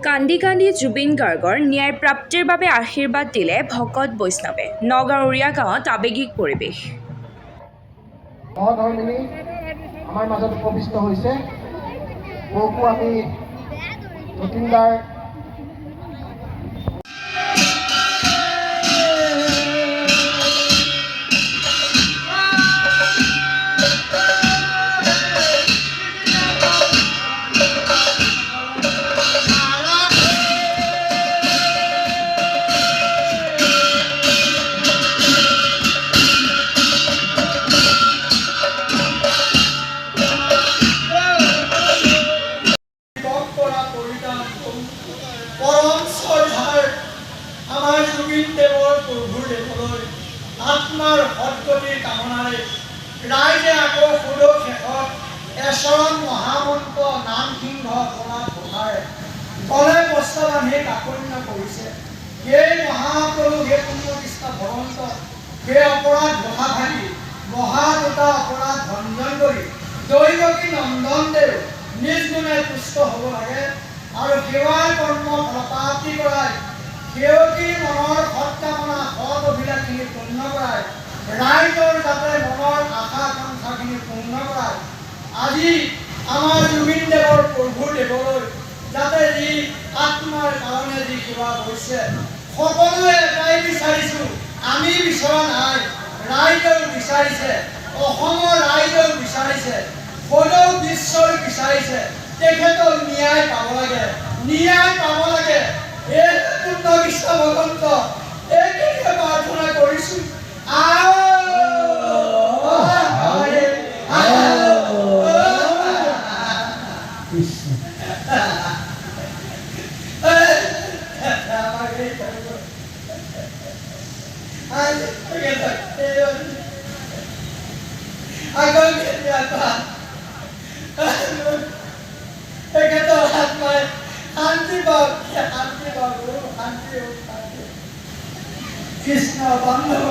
কান্দি কান্দি জুবিন গাৰ্গৰ ন্যায় প্ৰাপ্তিৰ বাবে আশীৰ্বাদ দিলে ভকত বৈষ্ণৱে। নগাঁও উৰিয়া গাঁৱত আৱেগিক পৰিৱেশ। সহধৰ্মিনী আমাৰ মাজত উপবিষ্ট হৈছে। বহুতো আমি জুবিনদাৰ আমাৰ জুবিন দেৱৰ প্ৰভুৰ দেৱলৈ আত্মাৰ সদ্গতিৰ কামনাৰে ৰাইজে আকৌ সুদৰ শেষত এচৰণ মহামন্ত্ৰ নাম সিংহ কৰা পঢ়াৰে গলে বস্ত্ৰ বান্ধি কাকন্য কৰিছে। সেই মহাপ্ৰভু, সেই পুণ্যকৃষ্ণ ভগৱন্ত, সেই অপৰাধ মহাভাগী মহাদুতা অপৰাধ ভঞ্জন কৰি দৈৱকী নন্দন দেৱ নিজ গুণে পুষ্ট হ'ব লাগে আৰু সেৱাৰ কৰ্ম ফলপ্ৰাপ্তি কৰাই সেৱকী মনৰ সৎকামনা সৎ অভিলাষখিনি পূৰ্ণ কৰাই ৰাইজৰ যাতে মনৰ আশা আকাংক্ষাখিনি পূৰ্ণ কৰাই আজি আমাৰ জুবিন দেৱৰ প্ৰভুৰ দেৱলৈ যাতে যি আত্মাৰ কাৰণে যি সেৱা হৈছে, সকলোৱে এটাই বিচাৰিছোঁ, আমি বিচৰা নাই, ৰাইজেও বিচাৰিছে, অসমৰ ৰাইজেও বিচাৰিছে, সদৌ বিশ্বই বিচাৰিছে, তেখেতক ন্যায় পাব লাগে, ন্যায় পাব লাগে। এই পুণ্যকৃষ্ণ ভগৱন্ত এইখিনিকে প্ৰাৰ্থনা কৰিছোঁ। তেখেতৰ আত্মাই শান্তি পাওক, শান্তি পাওক, শান্তি শান্তি কৃষ্ণ বান্ধৱ।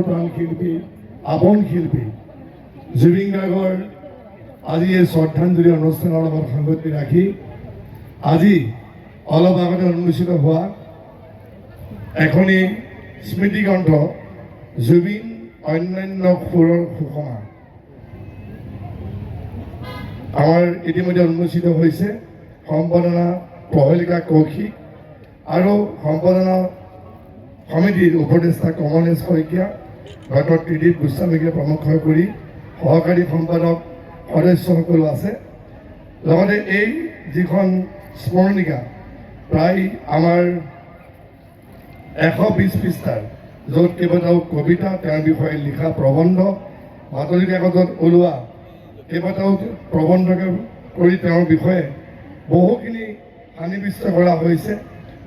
প্ৰাণ শিল্পী, আপন শিল্পী জুবিন গাৰ্গৰ আজি এই শ্ৰদ্ধাঞ্জলি অনুষ্ঠানৰ লগত সংগতি ৰাখি আজি অলপ আগতে উন্মোচিত হোৱা এখনি স্মৃতিগ্ৰন্থ জুবিন অন্যান্য সুৰৰ সুষমা আমাৰ ইতিমধ্যে উন্মোচিত হৈছে। সম্পাদনা প্ৰহেলিকা কৌশিক আৰু সম্পাদনা সমিতিৰ উপদেষ্টা কমলেশ শইকীয়া, ডক্টৰ ত্ৰিদীপ গোস্বামীকে প্ৰমুখ কৰি সহকাৰী সম্পাদক সদস্যসকলো আছে। লগতে এই যিখন স্মৰণিকা প্ৰায় আমাৰ 120 পৃষ্ঠাৰ, য'ত কেইবাটাও কবিতা, তেওঁৰ বিষয়ে লিখা প্ৰবন্ধ, বাতৰি কাকতত ওলোৱা কেইবাটাও প্ৰবন্ধকে কৰি তেওঁৰ বিষয়ে বহুখিনি সন্নিৱিষ্ট কৰা হৈছে।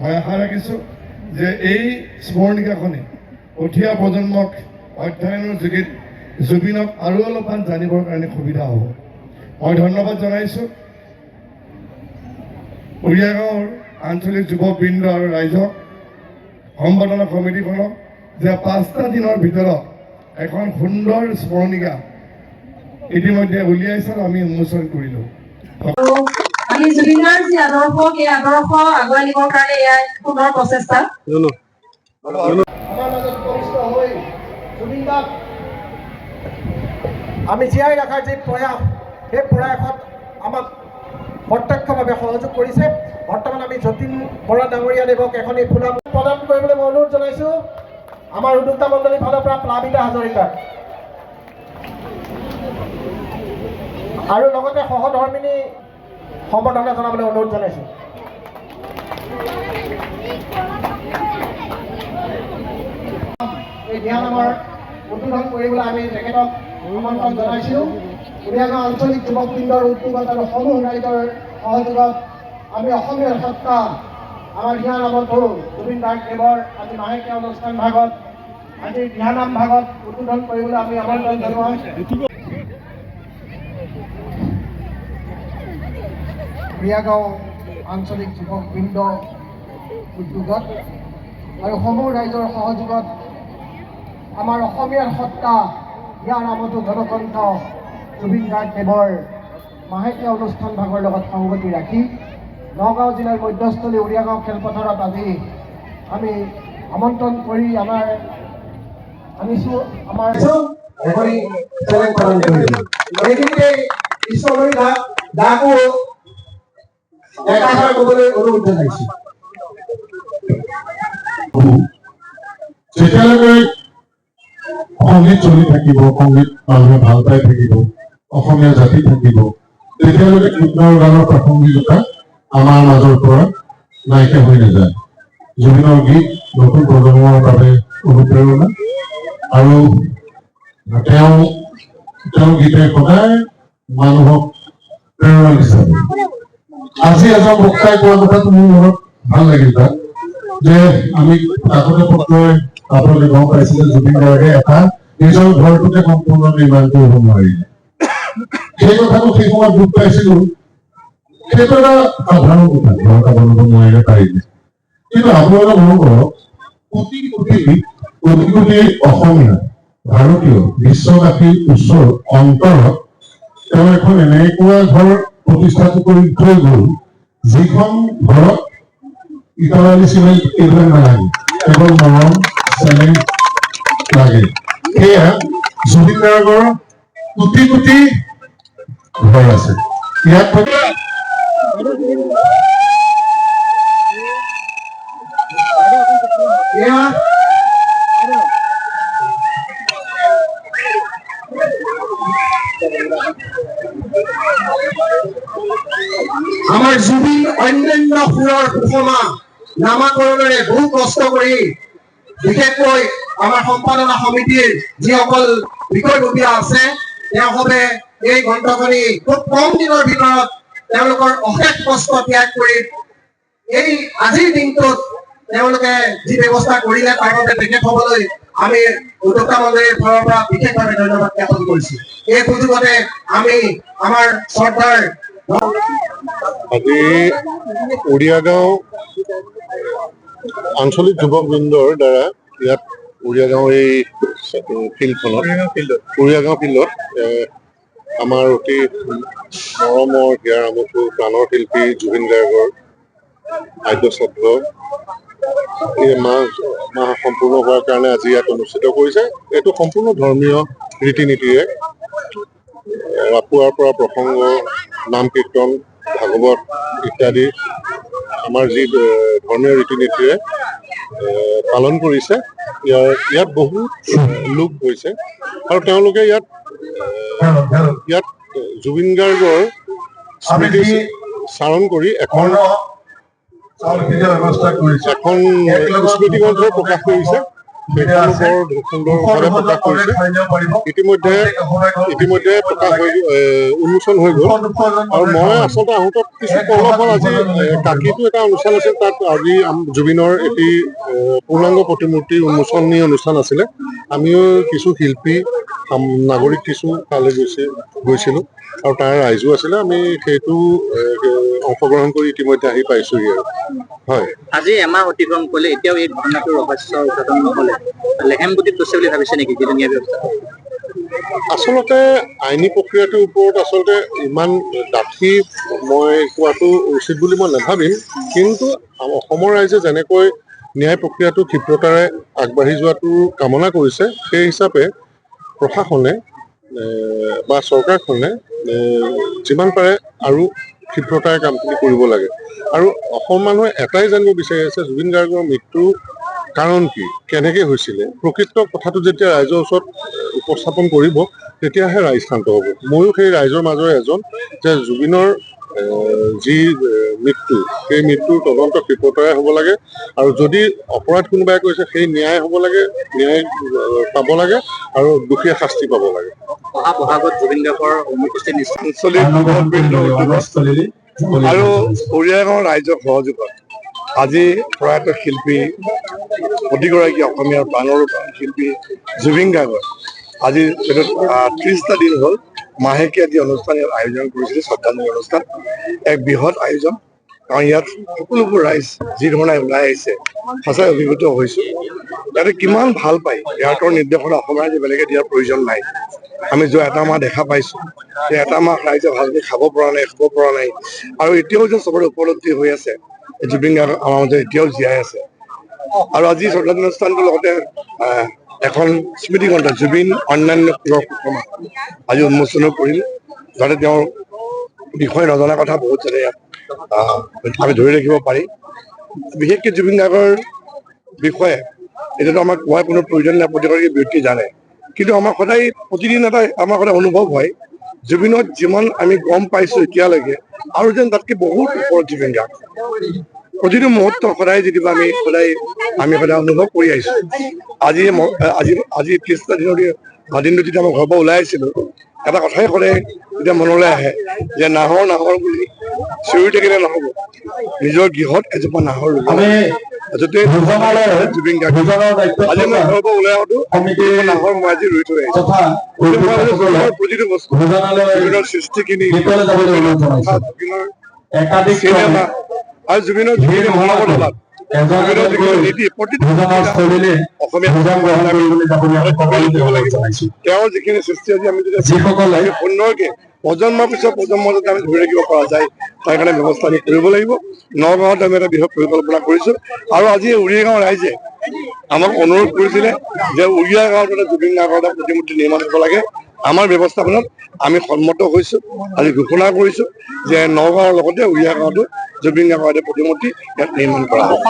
মই আশা ৰাখিছোঁ যে এই স্মৰণিকাখনে উঠীয়া প্ৰজন্মক অধ্যয়নৰ যোগেদি জুবিনক আৰু অলপমান জানিবৰ কাৰণে সুবিধা হ'ব। মই ধন্যবাদ জনাইছোঁ উৰিয়া গাঁৱৰ আঞ্চলিক যুৱবৃন্দ আৰু ৰাইজক, সম্পাদনা কমিটিখনক যে 5টা দিনৰ ভিতৰত এখন সুন্দৰ স্মৰণিকা ইতিমধ্যে উলিয়াইছে, আমি উন্মোচন কৰিলোঁ। আমি জুবিনৰ যি আদৰ্শ, সেই আদৰ্শ আগুৱাই নিবৰ কাৰণে এয়া সুন্দৰ প্ৰচেষ্টা। আমাৰ মাজত উপবিষ্ট হৈ জুবিনদাক আমি জীয়াই ৰখাৰ যি প্ৰয়াস, সেই প্ৰয়াসত আমাক প্ৰত্যক্ষভাৱে সহযোগ কৰিছে। বৰ্তমান আমি যতীন বৰা ডাঙৰীয়া দেৱক এখনি ফুলা প্ৰদান কৰিবলৈ মই অনুৰোধ জনাইছোঁ আমাৰ উদ্যোক্তা মণ্ডলীৰ ফালৰ পৰা প্লাবিতা হাজৰিকাক, আৰু লগতে সহধৰ্মিনী সম্বৰ্ধনা জনাবলৈ অনুৰোধ জনাইছোঁ। এই দিহানামৰ উদ্বোধন কৰিবলৈ আমি তেখেতক আমন্ত্ৰণ জনাইছিলোঁ। উৰিয়া গাঁও আঞ্চলিক যুৱকবৃন্দৰ উদ্যোগত আৰু সমূহ ৰাইজৰ সহযোগত আমি অসমীয়াৰ সত্তা আমাৰ দিহানামৰ গুৰু জুবিন গাৰ্গ দেৱৰ আজি মাহেকীয়া অনুষ্ঠান ভাগত, আজি দিহানাম ভাগত উদ্বোধন কৰিবলৈ আমি আমন্ত্ৰণ জনাওঁ। উৰিয়া গাঁও আঞ্চলিক যুৱকবৃন্দ উদ্যোগত আৰু সমূহ ৰাইজৰ সহযোগত আমাৰ অসমীয়াৰ সত্তা ইয়াৰ নামতো জনকণ্ঠ জুবিন গাৰ্গ দেৱৰ মাহেকীয়া অনুষ্ঠান ভাগৰ লগত সংগতি ৰাখি নগাঁও জিলাৰ মধ্যস্থলী উৰিয়াগাঁও খেলপথাৰত আজি আমি আমন্ত্ৰণ কৰি আনিছোঁ আমাৰ এখনি চেলেঞ্জ পালন কৰিছোঁ। এইখিনিতে ঈশ্বৰলৈ গাকো একাষাৰ ক'বলৈ অনুৰোধ জনাইছোঁ। যেতিয়ালৈকে সংগীত চলি থাকিব, সংগীত মানুহে ভাল পাই থাকিব, অসমীয়া জাতি থাকিব, তেতিয়ালৈকে জুবিনৰ গানৰ প্ৰাসংগিকতা আমাৰ মাজৰ পৰা নাইকিয়া হৈ নাযায়। জুবিনৰ গীত নতুন প্ৰজন্মৰ বাবে অনুপ্ৰেৰণা, আৰু তেওঁৰ গীতে সদায় মানুহক প্ৰেৰণা দিছে। আজি এজন বক্তাই কোৱা কথাটো মোৰ মনত ভাল লাগিল তাত, যে আমি কাকতে পত্ৰই আপোনালোকে গম পাইছিলে জুবিন গাৰ্গে এটা নিজৰ ঘৰটোকে সম্পূৰ্ণ নিৰ্মাণ কৰিব নোৱাৰিলে। সেই কথাটো সেই সময়ত দুখ পাইছিলো। সেইটো এটা সাধাৰণ কথা, ঘৰ এটা বনাব নোৱাৰিলে পাৰিলে। কিন্তু আপোনালোকে মন কৰক, কোটি কোটি অসমীয়া ভাৰতীয় বিশ্ববাসীৰ ওচৰত অন্তৰত তেওঁ এখন এনেকুৱা ঘৰ প্ৰতিষ্ঠাটো কৰি থৈ গ'ল, যিখন ঘৰত ইটালী চিমেণ্ট এইবিলাক নালাগে, কেৱল মৰম চেনেহ লাগে। সেয়া জুবিন গাৰ্গৰ কোটি কোটি ঘৰ আছে। ইয়াত আমাৰ জুবিন অন্যান্য সুৰৰ সুষমা নামাকৰণেৰে বহু কষ্ট কৰি, বিশেষকৈ আমাৰ সম্পাদনা সমিতিৰ যিসকল বিষয়ববীয়া আছে, তেওঁলোকে এই গ্ৰন্থখনি খুব কম দিনৰ ভিতৰত তেওঁলোকৰ অশেষ কষ্ট ত্যাগ কৰি এই আজিৰ দিনটোত তেওঁলোকে যি ব্যৱস্থা কৰিলে, তাৰ বাবে তেখেতসকললৈ আমি উদ্যোক্তা মন্দিৰৰ ফালৰ পৰা বিশেষভাৱে ধন্যবাদ জ্ঞাপন কৰিছো। এই সুযোগতে আমি আমাৰ শ্ৰদ্ধাৰ আজি উৰিয়াগাঁও আঞ্চলিক যুৱকবৃন্দৰ দ্বাৰা ইয়াত উৰিয়াগাঁও এই উৰিয়াগাঁও ফিল্ডত আমাৰ অতি মৰমৰ হিয়াৰ আমঠু প্ৰাণৰ শিল্পী জুবিন গাৰ্গৰ আদ্যশ্ৰাদ্ধ এই মাহ সম্পূৰ্ণ হোৱাৰ কাৰণে আজি ইয়াত অনুষ্ঠিত কৰিছে। এইটো সম্পূৰ্ণ ধৰ্মীয় ৰীতি নীতিৰে ৰাপুৱাৰ পৰা প্ৰসংগ, নাম কীৰ্তন, ভাগৱত ইত্যাদি আমাৰ যি ধৰ্মীয় ৰীতি নীতিৰে পালন কৰিছে। ইয়াত বহুত লোক হৈছে আৰু তেওঁলোকে ইয়াত জুবিন গাৰ্গৰ স্মৃতি চাৰণ কৰি এখন স্মৃতি গ্ৰন্থ প্ৰকাশ কৰিছে। সেইখন বৰ সুন্দৰভাৱে প্ৰকাশ কৰিছে। ইতিমধ্যে প্ৰকাশ উন্মোচন হৈ গ'ল। আৰু মই আচলতে আহোঁতে কিছু পলখন আজি কাকিটো এটা অনুষ্ঠান আছিল, তাত আজি জুবিনৰ এটি পূৰ্ণাংগ প্ৰতিমূৰ্তি উন্মোচনী অনুষ্ঠান আছিলে। আমিও কিছু শিল্পী নাগৰিক কিছু তালৈ গৈছিলোঁ আৰু তাৰ ৰাইজো আছিলে। আমি সেইটো অংশগ্ৰহণ কৰি ইতিমধ্যে আহি পাইছোহি। আৰু হয়, আজি এমাহ অতিক্ৰম কৰিলে এতিয়াও এই ঘটনাটোৰ ৰহস্য উদ্ঘাটন নহ'লে লেহেমগুটিত গৈছে বুলি ভাবিছে নেকি যিটো ন্যায় ব্যৱস্থা? আচলতে আইনী প্ৰক্ৰিয়াটোৰ ওপৰত আচলতে ইমান ডাঠি মই কোৱাটো উচিত বুলি মই নাভাবিম। কিন্তু অসমৰ ৰাইজে যেনেকৈ ন্যায় প্ৰক্ৰিয়াটো ক্ষিপ্ৰতাৰে আগবাঢ়ি যোৱাটো কামনা কৰিছে, সেই হিচাপে প্ৰশাসনে বা চৰকাৰখনে যিমান পাৰে আৰু ক্ষিপ্ৰতাৰে কামখিনি কৰিব লাগে। আৰু অসম মানুহে এটাই জানিব বিচাৰি আছে, জুবিন গাৰ্গৰ মৃত্যুৰ কাৰণ কি, কেনেকৈ হৈছিলে। প্ৰকৃত কথাটো যেতিয়া ৰাইজৰ ওচৰত উপস্থাপন কৰিব, তেতিয়াহে ৰাইজ শান্ত হ'ব। ময়ো সেই ৰাইজৰ মাজৰে এজন, যে জুবিনৰ যি মৃত্যু, সেই মৃত্যুৰ তদন্ত ক্ষিপ্ৰতাৰে হ'ব লাগে। আৰু যদি অপৰাধ কোনোবাই কৰিছে, সেই ন্যায় হ'ব লাগে, ন্যায় পাব লাগে আৰু দোষীয়ে শাস্তি পাব লাগে। অহা বহাগত জুবিন গাৰ্গৰ অনুপস্থিত আৰু উৰিয়াগাঁও ৰাইজৰ সহযোগত আজি প্ৰয়াত শিল্পী, প্ৰতিগৰাকী অসমীয়াৰ প্ৰাণৰ শিল্পী জুবিন গাৰ্গৰ আজি 30টা দিন হ'ল মাহেকীয়া যি অনুষ্ঠান আয়োজন কৰিছিলে, শ্ৰদ্ধাঞ্জলি অনুষ্ঠান, এক বৃহৎ আয়োজন। কাৰণ ইয়াত সকলোবোৰ ৰাইজ যি ধৰণে ওলাই আহিছে সঁচাই অভিভূত হৈছোঁ। ইয়াতে কিমান ভাল পায় ইয়াৰ নিৰ্দেশনা অসম ৰাইজে বেলেগে দিয়াৰ প্ৰয়োজন নাই। আমি যোৱা এটা মাহ দেখা পাইছোঁ যে এটা মাহ ৰাইজে ভালকৈ খাব পৰা নাই, শুব পৰা নাই, আৰু এতিয়াও যে চবৰে উপলব্ধি হৈ আছে জুবিন গাৰ্গ আমাৰ মাজত এতিয়াও জীয়াই আছে। আৰু আজি শ্ৰদ্ধাঞ্জলি লগতে এখন স্মৃতিগ্ৰন্থ জুবিন অন্যান্য সুৰৰ সুষমা আজি উন্মোচনো কৰিল, যাতে তেওঁৰ বিষয়ে নজনা কথা বহুত যাতে আমি ধৰি ৰাখিব পাৰি। বিশেষকৈ জুবিন গাৰ্গৰ বিষয়ে এতিয়াতো আমাক কোৱাৰ কোনো প্ৰয়োজন নাই, প্ৰতিগৰাকী ব্যক্তি জানে, কিন্তু আমাৰ সদায় প্ৰতিদিন এটা আমাৰ সদায় অনুভৱ হয় জুবিনত যিমান আমি গম পাইছোঁ এতিয়ালৈকে আৰু যেন তাতকৈ বহুত ওপৰত জুবিন গাৰ্গ। প্ৰতিটো মুহূৰ্ত সদায় যেনিবা আমি সদায় অনুভৱ কৰি আহিছোঁ। আজি 30টা দিনটো যেতিয়া মই ঘৰৰ পৰা ওলাই আহিছিলোঁ, এটা কথাই সদায় এতিয়া মনলৈ আহে যে নাহৰ বুলি চিঞৰি থাকিলে নহ'ব, নিজৰ গৃহত এজোপা নাহৰ ৰুব। য'তে জুবিন গাৰ্গ আজি মই ঘৰৰ পৰা ওলাই আহোঁতো নাহৰ মই আজি ৰুই থৈ আহিছোঁ। প্ৰতিটো বস্তু জুবিনৰ সৃষ্টিখিনি চিনেমা আৰু জুবিনৰ যিখিনি মহাবতাত জুবিনৰ যিখিনি নীতি প্ৰতিটো অসমীয়া তেওঁৰ যিখিনি সৃষ্টি আজি আমি যদি সুন্দৰকে প্ৰজন্মৰ পিছত প্ৰজন্মৰ যাতে আমি ধৰি ৰাখিব পৰা যায় তাৰ কাৰণে ব্যৱস্থা আমি কৰিব লাগিব। নগাঁৱত আমি এটা বৃহৎ পৰিকল্পনা কৰিছোঁ, আৰু আজি উৰিয়া গাঁও ৰাইজে আমাক অনুৰোধ কৰিছিলে যে উৰিয়া গাঁৱত এটা জুবিন গাৰ্গৰ এটা প্ৰতিমূৰ্তি নিৰ্মাণ কৰিব লাগে। আমাৰ ব্যৱস্থাপনাত আমি সন্মত হৈছোঁ, আজি ঘোষণা কৰিছোঁ যে নগাঁৱৰ লগতে উৰিয়া গাঁৱতো জুবিন গাৰ্গৰ এটা প্ৰতিমূৰ্তি ইয়াত নিৰ্মাণ কৰা হ'ব।